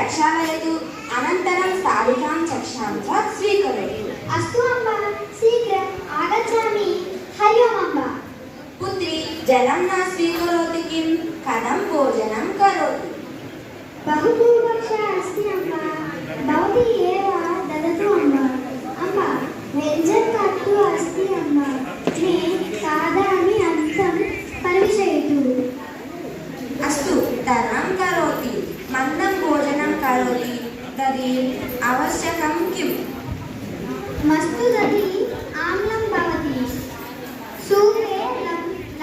प्रक्षालयतु अनन्तरं स्थालिकां चक्षां च स्वीकरोतु। अस्तु अम्ब, शीघ्रम् आगच्छामि। हरि ओम् अम्ब। पुत्री जलं न स्वीकरोति किं? कथं भोजनं करोति? बहु पूर्वक्षा अस्ति अम्ब, भवती एव ददतु अम्ब। अम्ब, व्यञ्जनकट्टु अस्ति अम्ब, मे